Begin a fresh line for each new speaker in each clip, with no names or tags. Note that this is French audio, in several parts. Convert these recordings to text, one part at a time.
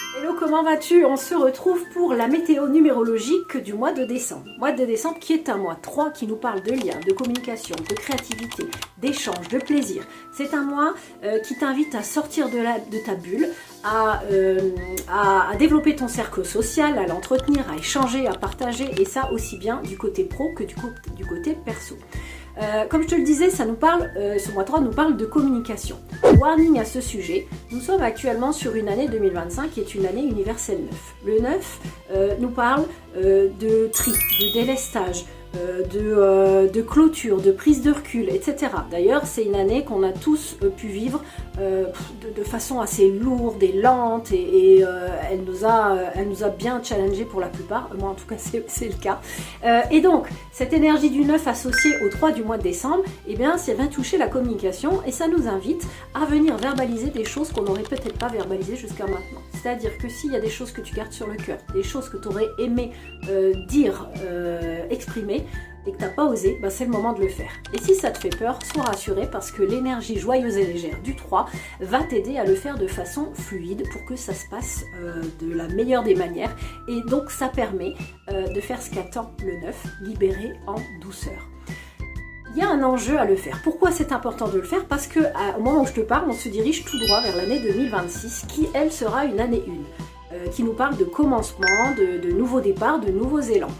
Hello, comment vas-tu? On se retrouve pour la météo numérologique du mois de décembre. Mois de décembre qui est un mois 3 qui nous parle de lien, de communication, de créativité, d'échange, de plaisir. C'est un mois qui t'invite à sortir de ta bulle, à développer ton cercle social, à l'entretenir, à échanger, à partager, et ça aussi bien du côté pro que du côté perso. Comme je te le disais, ça nous parle, ce mois 3 nous parle de communication. Warning à ce sujet, nous sommes actuellement sur une année 2025 qui est une année universelle 9. Le 9 nous parle de tri, de délestage, de clôture, de prise de recul, etc. D'ailleurs, c'est une année qu'on a tous pu vivre de façon assez lourde et lente et elle nous a bien challengé pour la plupart. Moi, en tout cas, c'est le cas. Et donc, cette énergie du 9 associée au 3 du mois de décembre, eh bien, ça vient toucher la communication et ça nous invite à venir verbaliser des choses qu'on n'aurait peut-être pas verbalisées jusqu'à maintenant. C'est-à-dire que s'il y a des choses que tu gardes sur le cœur, des choses que tu aurais aimé dire, exprimer, et que tu n'as pas osé, ben c'est le moment de le faire. Et si ça te fait peur, sois rassuré parce que l'énergie joyeuse et légère du 3 va t'aider à le faire de façon fluide pour que ça se passe de la meilleure des manières. Et donc ça permet de faire ce qu'attend le 9, libérer en douceur. Il y a un enjeu à le faire. Pourquoi c'est important de le faire? Parce que au moment où je te parle, on se dirige tout droit vers l'année 2026 qui, elle, sera une année 1. Qui nous parle de commencement, de nouveaux départs, de nouveaux élans.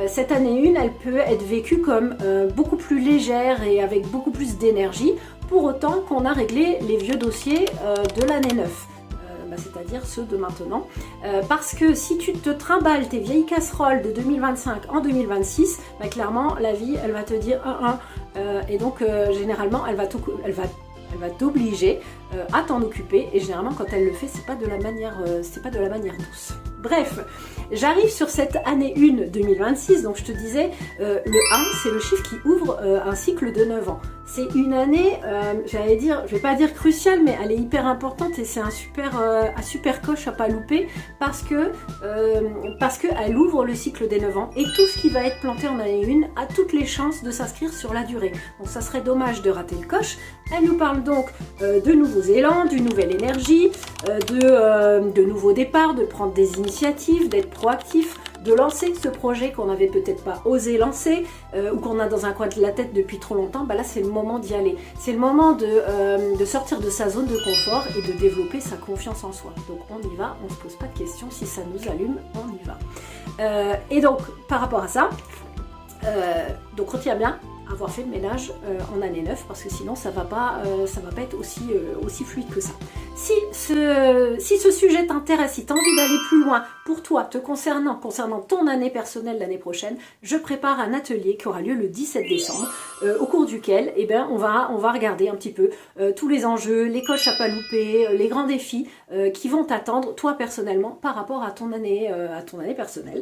Cette année 1, elle peut être vécue comme beaucoup plus légère et avec beaucoup plus d'énergie, pour autant qu'on a réglé les vieux dossiers de l'année 9. C'est-à-dire ceux de maintenant. Parce que si tu te trimbales tes vieilles casseroles de 2025 en 2026, bah, clairement, la vie, elle va te dire et donc généralement, elle va t'obliger à t'en occuper, et généralement quand elle le fait, c'est pas de la manière douce. Bref, j'arrive sur cette année 1 2026, donc je te disais, le 1 c'est le chiffre qui ouvre un cycle de 9 ans. C'est une année, j'allais dire, je vais pas dire cruciale, mais elle est hyper importante et c'est un super coche à pas louper parce que elle ouvre le cycle des 9 ans et tout ce qui va être planté en année 1 a toutes les chances de s'inscrire sur la durée. Donc ça serait dommage de rater le coche. Elle nous parle donc de nouveaux élans, d'une nouvelle énergie, de nouveaux départs, de prendre des initiatives, d'être proactif, de lancer ce projet qu'on n'avait peut-être pas osé lancer ou qu'on a dans un coin de la tête depuis trop longtemps. Bah là, c'est le moment d'y aller. C'est le moment de sortir de sa zone de confort et de développer sa confiance en soi. Donc on y va, on ne se pose pas de questions. Si ça nous allume, on y va. Et donc, par rapport à ça, donc retiens bien avoir fait le ménage en année 9 parce que sinon ça va pas être aussi fluide que ça. Si ce sujet t'intéresse, si tu as envie d'aller plus loin pour toi, concernant ton année personnelle l'année prochaine, je prépare un atelier qui aura lieu le 17 décembre au cours duquel on va regarder un petit peu tous les enjeux, les coches à pas louper, les grands défis qui vont t'attendre toi personnellement par rapport à ton année personnelle.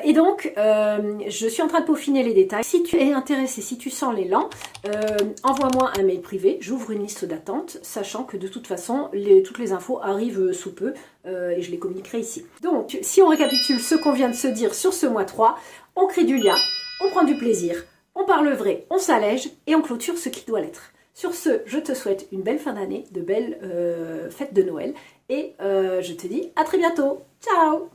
Et donc je suis en train de peaufiner les détails. Si tu es intéressé, si tu sens l'élan, envoie-moi un mail privé, j'ouvre une liste d'attente, sachant que de toute façon, toutes les infos arrivent sous peu et je les communiquerai ici. Donc, si on récapitule ce qu'on vient de se dire sur ce mois 3, on crée du lien, on prend du plaisir, on parle vrai, on s'allège et on clôture ce qui doit l'être. Sur ce, je te souhaite une belle fin d'année, de belles fêtes de Noël et je te dis à très bientôt. Ciao!